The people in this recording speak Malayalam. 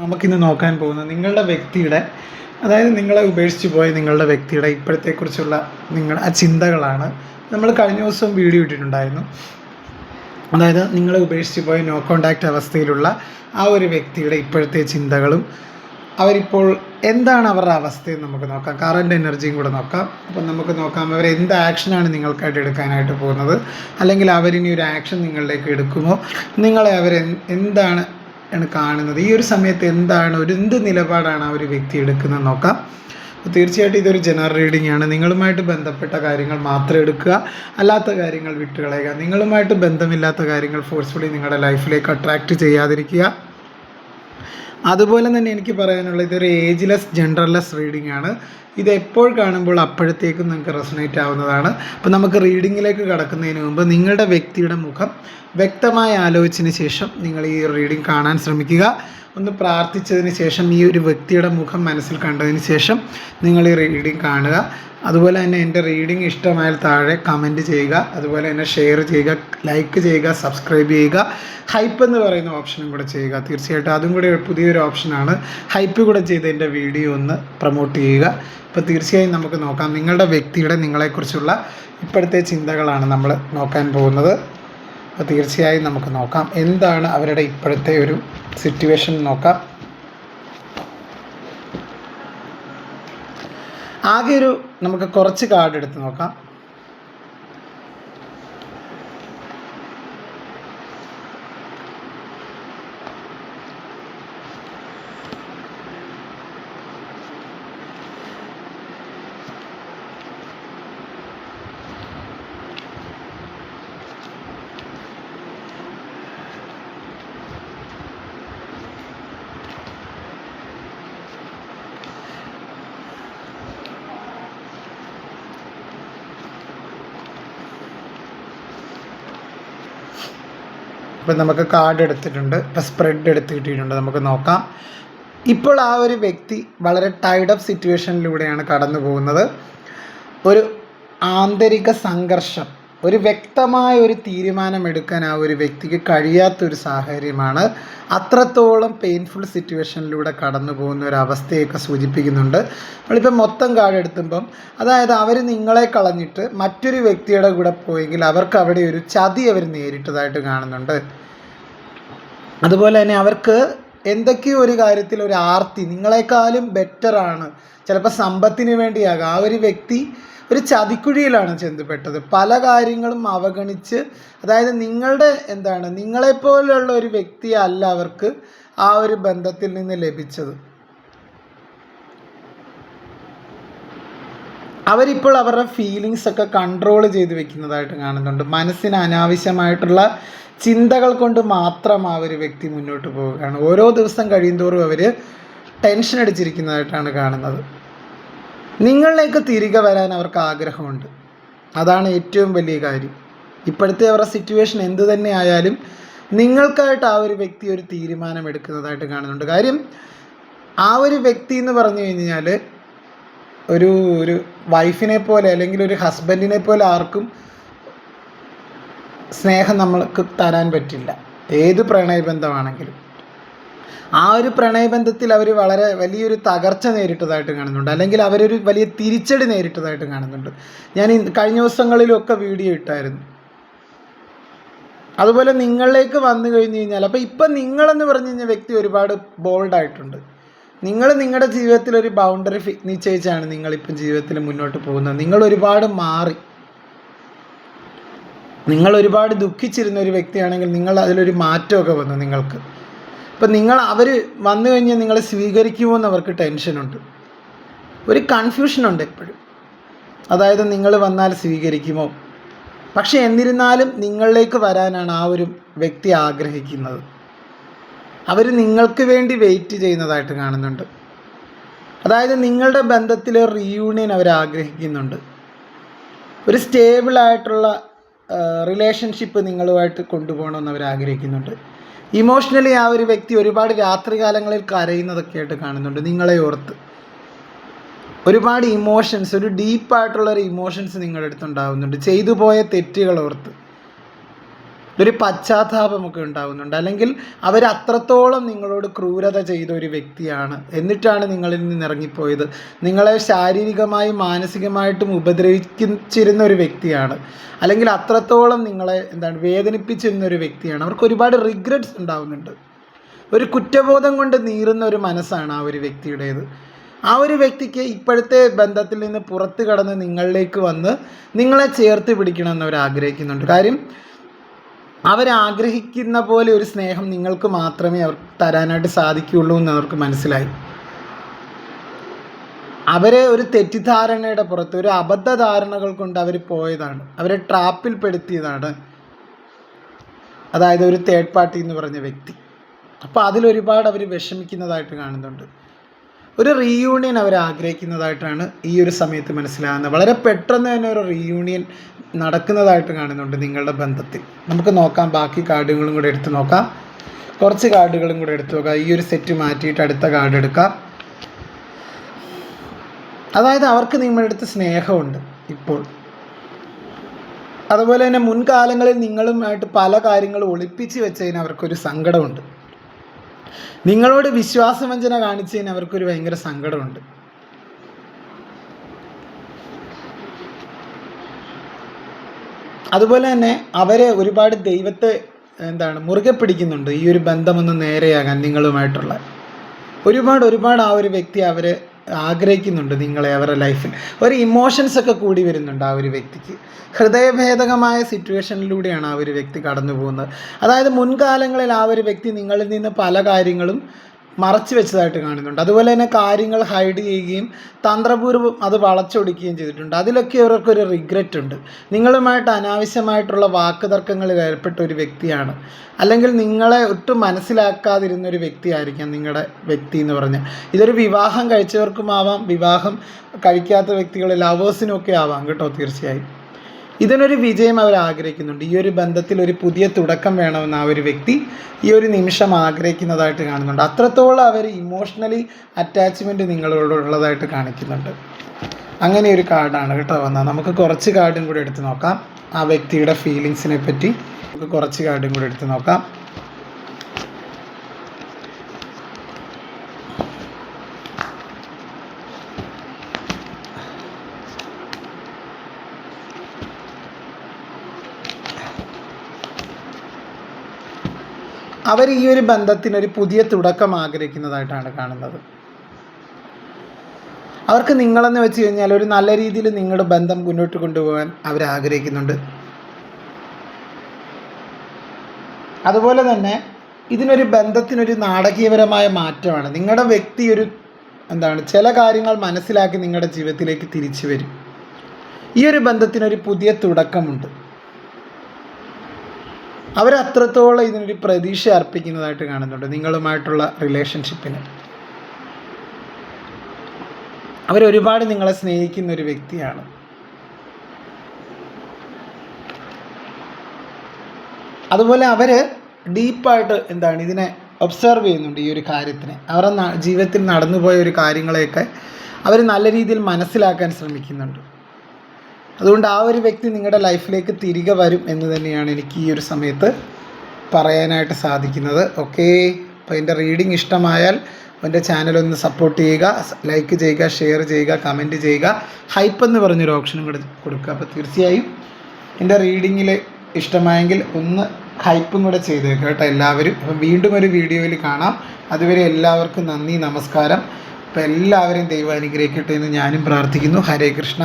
നമുക്കിന്ന് നോക്കാൻ പോകുന്നത് നിങ്ങളുടെ വ്യക്തിയുടെ, അതായത് നിങ്ങളെ ഉപേക്ഷിച്ച് പോയ നിങ്ങളുടെ വ്യക്തിയുടെ ഇപ്പോഴത്തെക്കുറിച്ചുള്ള നിങ്ങളുടെ ആ ചിന്തകളാണ്. നമ്മൾ കഴിഞ്ഞ ദിവസം വീഡിയോ ഇട്ടിട്ടുണ്ടായിരുന്നു. അതായത് നിങ്ങളെ ഉപേക്ഷിച്ച് പോയ നോ കോണ്ടാക്റ്റ് അവസ്ഥയിലുള്ള ആ ഒരു വ്യക്തിയുടെ ഇപ്പോഴത്തെ ചിന്തകളും അവരിപ്പോൾ എന്താണ് അവരുടെ അവസ്ഥയും നമുക്ക് നോക്കാം. കറണ്ട് എനർജിയും കൂടെ നോക്കാം. അപ്പം നമുക്ക് നോക്കാം അവർ എന്ത് ആക്ഷനാണ് നിങ്ങൾക്കായിട്ട് എടുക്കാനായിട്ട് പോകുന്നത്, അല്ലെങ്കിൽ അവരിനി ഒരു ആക്ഷൻ നിങ്ങളിലേക്ക് എടുക്കുമോ, നിങ്ങളെ എന്താണ് കാണുന്നത്, ഈ ഒരു സമയത്ത് എന്ത് നിലപാടാണ് ആ ഒരു വ്യക്തി എടുക്കുന്നത് നോക്കാം. തീർച്ചയായിട്ടും ഇതൊരു ജനറൽ റീഡിംഗ് ആണ്. നിങ്ങളുമായിട്ട് ബന്ധപ്പെട്ട കാര്യങ്ങൾ മാത്രം എടുക്കുക, അല്ലാത്ത കാര്യങ്ങൾ വിട്ടുകളയുക. നിങ്ങളുമായിട്ട് ബന്ധമില്ലാത്ത കാര്യങ്ങൾ ഫോഴ്സ്ഫുള്ളി നിങ്ങളുടെ ലൈഫിലേക്ക് അട്രാക്റ്റ് ചെയ്യാതിരിക്കുക. അതുപോലെ തന്നെ എനിക്ക് പറയാനുള്ള ഇതൊരു ഏജ്ലെസ് ജെൻഡർലെസ് റീഡിംഗ് ആണ്. ഇത് എപ്പോൾ കാണുമ്പോൾ അപ്പോഴത്തേക്കും നിങ്ങൾക്ക് റെസൊണേറ്റ് ആവുന്നതാണ്. അപ്പോൾ നമുക്ക് റീഡിങ്ങിലേക്ക് കടക്കുന്നതിന് മുമ്പ് നിങ്ങളുടെ വ്യക്തിയുടെ മുഖം വ്യക്തമായി ആലോചിച്ചതിന് ശേഷം നിങ്ങൾ ഈ റീഡിംഗ് കാണാൻ ശ്രമിക്കുക. ഒന്ന് പ്രാർത്ഥിച്ചതിന് ശേഷം ഈ ഒരു വ്യക്തിയുടെ മുഖം മനസ്സിൽ കണ്ടതിന് ശേഷം നിങ്ങൾ ഈ റീഡിംഗ് കാണുക. അതുപോലെ തന്നെ എൻ്റെ റീഡിംഗ് ഇഷ്ടമായാൽ താഴെ കമൻറ്റ് ചെയ്യുക. അതുപോലെ തന്നെ ഷെയർ ചെയ്യുക, ലൈക്ക് ചെയ്യുക, സബ്സ്ക്രൈബ് ചെയ്യുക. ഹൈപ്പ് എന്ന് പറയുന്ന ഓപ്ഷനും കൂടെ ചെയ്യുക. തീർച്ചയായിട്ടും അതും കൂടെ പുതിയൊരു ഓപ്ഷനാണ്. ഹൈപ്പ് കൂടെ ചെയ്ത് എൻ്റെ വീഡിയോ ഒന്ന് പ്രൊമോട്ട് ചെയ്യുക. അപ്പോൾ തീർച്ചയായും നമുക്ക് നോക്കാം. നിങ്ങളുടെ വ്യക്തിയുടെ നിങ്ങളെക്കുറിച്ചുള്ള ഇപ്പോഴത്തെ ചിന്തകളാണ് നമ്മൾ നോക്കാൻ പോകുന്നത്. അപ്പോൾ തീർച്ചയായും നമുക്ക് നോക്കാം എന്താണ് അവരുടെ ഇപ്പോഴത്തെ ഒരു സിറ്റുവേഷൻ നോക്കാം. ആകെ നമുക്ക് കുറച്ച് കാർഡ് എടുത്ത് നോക്കാം. ഇപ്പം നമുക്ക് കാർഡ് എടുത്തിട്ടുണ്ട്, ഇപ്പം സ്പ്രെഡ് എടുത്ത് കിട്ടിയിട്ടുണ്ട്. നമുക്ക് നോക്കാം. ഇപ്പോൾ ആ ഒരു വ്യക്തി വളരെ ടൈഡ് അപ്പ് സിറ്റുവേഷനിലൂടെയാണ് കടന്നു പോകുന്നത്. ഒരു ആന്തരിക സംഘർഷം, ഒരു വ്യക്തമായ ഒരു തീരുമാനമെടുക്കാൻ ആ ഒരു വ്യക്തിക്ക് കഴിയാത്തൊരു സാഹചര്യമാണ്. അത്രത്തോളം പെയിൻഫുൾ സിറ്റുവേഷനിലൂടെ കടന്നു പോകുന്ന ഒരു അവസ്ഥയൊക്കെ സൂചിപ്പിക്കുന്നുണ്ട്. നമ്മളിപ്പോൾ മൊത്തം കാർഡ് എടുത്തുമ്പം, അതായത് അവർ നിങ്ങളെ കളഞ്ഞിട്ട് മറ്റൊരു വ്യക്തിയുടെ കൂടെ പോയെങ്കിൽ അവർക്ക് അവിടെ ഒരു ചതി അവർ നേരിട്ടതായിട്ട് കാണുന്നുണ്ട്. അതുപോലെ തന്നെ അവർക്ക് എന്തൊക്കെയോ ഒരു കാര്യത്തിൽ ഒരു ആർത്തി, നിങ്ങളെക്കാളും ബെറ്ററാണ്, ചിലപ്പോൾ സമ്പത്തിന് വേണ്ടിയാകാം. ആ ഒരു വ്യക്തി ഒരു ചതിക്കുഴിയിലാണ് ചെന്നപ്പെട്ടത്. പല കാര്യങ്ങളും അവഗണിച്ച്, അതായത് നിങ്ങളെപ്പോലുള്ള ഒരു വ്യക്തിയല്ല അവർക്ക് ആ ഒരു ബന്ധത്തിൽ നിന്ന് ലഭിച്ചത്. അവരിപ്പോൾ അവരുടെ ഫീലിങ്സ് ഒക്കെ കൺട്രോൾ ചെയ്ത് വെക്കുന്നതായിട്ട് കാണുന്നുണ്ട്. മനസ്സിന് അനാവശ്യമായിട്ടുള്ള ചിന്തകൾ കൊണ്ട് മാത്രം ആ ഒരു വ്യക്തി മുന്നോട്ട് പോവുകയാണ്. ഓരോ ദിവസം കഴിയുന്തോറും അവർ ടെൻഷൻ അടിച്ചിരിക്കുന്നതായിട്ടാണ് കാണുന്നത്. നിങ്ങളിലേക്ക് തിരികെ വരാൻ അവർക്ക് ആഗ്രഹമുണ്ട്. അതാണ് ഏറ്റവും വലിയ കാര്യം. ഇപ്പോഴത്തെ അവരുടെ സിറ്റുവേഷൻ എന്തു തന്നെ ആയാലും നിങ്ങൾക്കായിട്ട് ആ ഒരു വ്യക്തി ഒരു തീരുമാനം എടുക്കുന്നതായിട്ട് കാണുന്നുണ്ട്. കാര്യം ആ ഒരു വ്യക്തി എന്ന് പറഞ്ഞു കഴിഞ്ഞാൽ ഒരു വൈഫിനെ പോലെ അല്ലെങ്കിൽ ഒരു ഹസ്ബൻഡിനെ പോലെ ആർക്കും സ്നേഹം നമ്മൾക്ക് തരാൻ പറ്റില്ല, ഏത് പ്രണയബന്ധമാണെങ്കിലും. ആ ഒരു പ്രണയബന്ധത്തിൽ അവർ വളരെ വലിയൊരു തകർച്ച നേരിട്ടതായിട്ട് കാണുന്നുണ്ട്, അല്ലെങ്കിൽ അവരൊരു വലിയ തിരിച്ചടി നേരിട്ടതായിട്ട് കാണുന്നുണ്ട്. ഞാൻ കഴിഞ്ഞ ദിവസങ്ങളിലൊക്കെ വീഡിയോ ഇട്ടായിരുന്നു. അതുപോലെ നിങ്ങളിലേക്ക് വന്നു കഴിഞ്ഞ് കഴിഞ്ഞാൽ, അപ്പോൾ ഇപ്പം നിങ്ങളെന്ന് പറഞ്ഞു കഴിഞ്ഞാൽ വ്യക്തി ഒരുപാട് ബോൾഡായിട്ടുണ്ട്. നിങ്ങൾ നിങ്ങളുടെ ജീവിതത്തിൽ ഒരു ബൗണ്ടറി നിശ്ചയിച്ചാണ് നിങ്ങളിപ്പം ജീവിതത്തിൽ മുന്നോട്ട് പോകുന്നത്. നിങ്ങൾ ഒരുപാട് മാറി. നിങ്ങൾ ഒരുപാട് ദുഃഖിച്ചിരുന്ന ഒരു വ്യക്തിയാണെങ്കിൽ നിങ്ങൾ അതിലൊരു മാറ്റമൊക്കെ വന്നു നിങ്ങൾക്ക്. ഇപ്പം അവർ വന്നു കഴിഞ്ഞാൽ നിങ്ങളെ സ്വീകരിക്കുമോ എന്ന് അവർക്ക് ടെൻഷനുണ്ട്, ഒരു കൺഫ്യൂഷനുണ്ട് എപ്പോഴും. അതായത് നിങ്ങൾ വന്നാൽ സ്വീകരിക്കുമോ. പക്ഷേ എന്നിരുന്നാലും നിങ്ങളിലേക്ക് വരാനാണ് ആ ഒരു വ്യക്തി ആഗ്രഹിക്കുന്നത്. അവർ നിങ്ങൾക്ക് വേണ്ടി വെയിറ്റ് ചെയ്യുന്നതായിട്ട് കാണുന്നുണ്ട്. അതായത് നിങ്ങളുടെ ബന്ധത്തിലെ റീയൂണിയൻ അവർ ആഗ്രഹിക്കുന്നുണ്ട്. ഒരു സ്റ്റേബിളായിട്ടുള്ള റിലേഷൻഷിപ്പ് നിങ്ങളുമായിട്ട് കൊണ്ടുപോകണമെന്ന് അവർ ആഗ്രഹിക്കുന്നുണ്ട്. ഇമോഷണലി ആ ഒരു വ്യക്തി ഒരുപാട് രാത്രികാലങ്ങളിൽ കരയുന്നതൊക്കെ ആയിട്ട് കാണുന്നുണ്ട്. നിങ്ങളെ ഓർത്ത് ഒരുപാട് ഇമോഷൻസ്, ഒരു ഡീപ്പായിട്ടുള്ളൊരു ഇമോഷൻസ് നിങ്ങളുടെ അടുത്തുണ്ടാകുന്നുണ്ട്. ചെയ്തു പോയ തെറ്റുകൾ ഓർത്ത് ഒരു പശ്ചാത്താപമൊക്കെ ഉണ്ടാകുന്നുണ്ട്. അല്ലെങ്കിൽ അവർ അത്രത്തോളം നിങ്ങളോട് ക്രൂരത ചെയ്ത ഒരു വ്യക്തിയാണ്, എന്നിട്ടാണ് നിങ്ങളിൽ നിന്ന് ഇറങ്ങിപ്പോയത്. നിങ്ങളെ ശാരീരികമായും മാനസികമായിട്ടും ഉപദ്രവിച്ചിരുന്ന ഒരു വ്യക്തിയാണ്, അല്ലെങ്കിൽ അത്രത്തോളം നിങ്ങളെ വേദനിപ്പിച്ചിരുന്ന ഒരു വ്യക്തിയാണ്. അവർക്ക് ഒരുപാട് റിഗ്രറ്റ്സ് ഉണ്ടാകുന്നുണ്ട്. ഒരു കുറ്റബോധം കൊണ്ട് നീറുന്ന ഒരു മനസ്സാണ് ആ ഒരു വ്യക്തിയുടേത്. ആ ഒരു വ്യക്തിക്ക് ഇപ്പോഴത്തെ ബന്ധത്തിൽ നിന്ന് പുറത്ത് കടന്ന് നിങ്ങളിലേക്ക് വന്ന് നിങ്ങളെ ചേർത്ത് പിടിക്കണമെന്ന് അവർ ആഗ്രഹിക്കുന്നുണ്ട്. കാര്യം അവരാഗ്രഹിക്കുന്ന പോലെ ഒരു സ്നേഹം നിങ്ങൾക്ക് മാത്രമേ അവർക്ക് തരാനായിട്ട് സാധിക്കുകയുള്ളൂ എന്ന് അവർക്ക് മനസ്സിലായി. അവരെ ഒരു തെറ്റിദ്ധാരണയുടെ പുറത്ത്, ഒരു അബദ്ധധാരണകൾ കൊണ്ട് അവർ പോയതാണ്, അവരെ ട്രാപ്പിൽ പെടുത്തിയതാണ്, അതായത് ഒരു തേർഡ് പാർട്ടി എന്ന് പറഞ്ഞ വ്യക്തി. അപ്പോൾ അതിലൊരുപാട് അവർ വിഷമിക്കുന്നതായിട്ട് കാണുന്നുണ്ട്. ഒരു റീയൂണിയൻ അവർ ആഗ്രഹിക്കുന്നതായിട്ടാണ് ഈ ഒരു സമയത്ത് മനസ്സിലാകുന്നത്. വളരെ പെട്ടെന്ന് തന്നെ ഒരു റീയൂണിയൻ നടക്കുന്നതായിട്ട് കാണുന്നുണ്ട് നിങ്ങളുടെ ബന്ധത്തിൽ. നമുക്ക് നോക്കാം, ബാക്കി കാർഡുകളും കൂടെ എടുത്ത് നോക്കാം. കുറച്ച് കാർഡുകളും കൂടെ എടുത്ത് നോക്കാം. ഈ ഒരു സെറ്റ് മാറ്റിയിട്ട് അടുത്ത കാർഡ് എടുക്കാം. അതായത് അവർക്ക് നിങ്ങളുടെ അടുത്ത് സ്നേഹമുണ്ട് ഇപ്പോൾ. അതുപോലെ തന്നെ മുൻകാലങ്ങളിൽ നിങ്ങളുമായിട്ട് പല കാര്യങ്ങളും ഒളിപ്പിച്ച് വെച്ചതിന് അവർക്കൊരു സങ്കടമുണ്ട്. നിങ്ങളോട് വിശ്വാസവഞ്ചന കാണിച്ചതിന് അവർക്കൊരു ഭയങ്കര സങ്കടമുണ്ട്. അതുപോലെ തന്നെ അവരെ ഒരുപാട് ദൈവത്തെ മുറുകെ പിടിക്കുന്നുണ്ട്. ഈ ഒരു ബന്ധമൊന്ന് നേരെയാകാൻ നിങ്ങളുമായിട്ടുള്ള ഒരുപാട് ആ ഒരു വ്യക്തി അവരെ ആഗ്രഹിക്കുന്നുണ്ട് നിങ്ങളെ, അവരുടെ ലൈഫിൽ ഒരു ഇമോഷൻസൊക്കെ കൂടി വരുന്നുണ്ട് ആ ഒരു വ്യക്തിക്ക്. ഹൃദയഭേദകമായ സിറ്റുവേഷനിലൂടെയാണ് ആ ഒരു വ്യക്തി കടന്നു പോകുന്നത്. അതായത് മുൻകാലങ്ങളിൽ ആ ഒരു വ്യക്തി നിങ്ങളിൽ നിന്ന് പല കാര്യങ്ങളും മറച്ചു വെച്ചതായിട്ട് കാണുന്നുണ്ട്. അതുപോലെ തന്നെ കാര്യങ്ങൾ ഹൈഡ് ചെയ്യുകയും തന്ത്രപൂർവ്വം അത് വളച്ചൊടിക്കുകയും ചെയ്തിട്ടുണ്ട്. അതിലൊക്കെ ഇവർക്കൊരു റിഗ്രറ്റ് ഉണ്ട്. നിങ്ങളുമായിട്ട് അനാവശ്യമായിട്ടുള്ള വാക്കുതർക്കങ്ങളിൽ ഏർപ്പെട്ട ഒരു വ്യക്തിയാണ്, അല്ലെങ്കിൽ നിങ്ങളെ ഒട്ടും മനസ്സിലാക്കാതിരുന്നൊരു വ്യക്തിയായിരിക്കാം നിങ്ങളുടെ വ്യക്തി എന്ന് പറഞ്ഞാൽ. ഇതൊരു വിവാഹം കഴിച്ചവർക്കുമാവാം, വിവാഹം കഴിക്കാത്ത വ്യക്തികൾ, ലവേഴ്സിനൊക്കെ ആവാം കേട്ടോ. തീർച്ചയായും ഇതിനൊരു വിജയം അവർ ആഗ്രഹിക്കുന്നുണ്ട്. ഈ ഒരു ബന്ധത്തിൽ ഒരു പുതിയ തുടക്കം വേണമെന്ന് ആ ഒരു വ്യക്തി ഈ ഒരു നിമിഷം ആഗ്രഹിക്കുന്നതായിട്ട് കാണുന്നുണ്ട്. അത്രത്തോളം അവർ ഇമോഷണലി അറ്റാച്ച്മെൻറ്റ് നിങ്ങളോടുള്ളതായിട്ട് കാണിക്കുന്നുണ്ട്. അങ്ങനെ ഒരു കാർഡാണ് കേട്ടോ വന്നത്. നമുക്ക് കുറച്ച് കാർഡും കൂടെ എടുത്ത് നോക്കാം. ആ വ്യക്തിയുടെ ഫീലിങ്സിനെ പറ്റി നമുക്ക് കുറച്ച് കാർഡും കൂടെ എടുത്ത് നോക്കാം. അവർ ഈ ഒരു ബന്ധത്തിനൊരു പുതിയ തുടക്കം ആഗ്രഹിക്കുന്നതായിട്ടാണ് കാണുന്നത്. അവർക്ക് നിങ്ങളെന്ന് വെച്ച് കഴിഞ്ഞാൽ ഒരു നല്ല രീതിയിൽ നിങ്ങളുടെ ബന്ധം മുന്നോട്ട് കൊണ്ടുപോകാൻ അവർ ആഗ്രഹിക്കുന്നുണ്ട്. അതുപോലെ തന്നെ ഇതിനൊരു ബന്ധത്തിനൊരു നാടകീയപരമായ മാറ്റമാണ്. നിങ്ങളുടെ വ്യക്തി ഒരു ചില കാര്യങ്ങൾ മനസ്സിലാക്കി നിങ്ങളുടെ ജീവിതത്തിലേക്ക് തിരിച്ചു വരും. ഈ ഒരു ബന്ധത്തിനൊരു പുതിയ തുടക്കമുണ്ട്. അവരത്രത്തോളം ഇതിനൊരു പ്രതീക്ഷ അർപ്പിക്കുന്നതായിട്ട് കാണുന്നുണ്ട് നിങ്ങളുമായിട്ടുള്ള റിലേഷൻഷിപ്പിന്. അവരൊരുപാട് നിങ്ങളെ സ്നേഹിക്കുന്ന ഒരു വ്യക്തിയാണ്. അതുപോലെ അവർ ഡീപ്പായിട്ട് ഇതിനെ ഒബ്സർവ് ചെയ്യുന്നുണ്ട്. ഈ ഒരു കാര്യത്തിനെ, അവരുടെ ജീവിതത്തിൽ നടന്നുപോയ ഒരു കാര്യങ്ങളെയൊക്കെ അവർ നല്ല രീതിയിൽ മനസ്സിലാക്കാൻ ശ്രമിക്കുന്നുണ്ട്. അതുകൊണ്ട് ആ ഒരു വ്യക്തി നിങ്ങളുടെ ലൈഫിലേക്ക് തിരികെ വരും എന്ന് തന്നെയാണ് എനിക്ക് ഈ ഒരു സമയത്ത് പറയാനായിട്ട് സാധിക്കുന്നത്. ഓക്കേ, അപ്പോൾ എൻ്റെ റീഡിംഗ് ഇഷ്ടമായാൽ എൻ്റെ ചാനലൊന്ന് സപ്പോർട്ട് ചെയ്യുക, ലൈക്ക് ചെയ്യുക, ഷെയർ ചെയ്യുക, കമൻറ്റ് ചെയ്യുക, ഹൈപ്പ് എന്ന് പറഞ്ഞൊരു ഓപ്ഷനും കൂടെ കൊടുക്കുക. അപ്പോൾ തീർച്ചയായും എൻ്റെ റീഡിങ്ങിൽ ഇഷ്ടമായെങ്കിൽ ഒന്ന് ഹൈപ്പും കൂടെ ചെയ്തേക്കുക കേട്ടോ എല്ലാവരും. അപ്പം വീണ്ടും ഒരു വീഡിയോയിൽ കാണാം. അതുവരെ എല്ലാവർക്കും നന്ദി, നമസ്കാരം. അപ്പോൾ എല്ലാവരെയും ദൈവം അനുഗ്രഹിക്കട്ടെ എന്ന് ഞാനും പ്രാർത്ഥിക്കുന്നു. ഹരേ കൃഷ്ണ.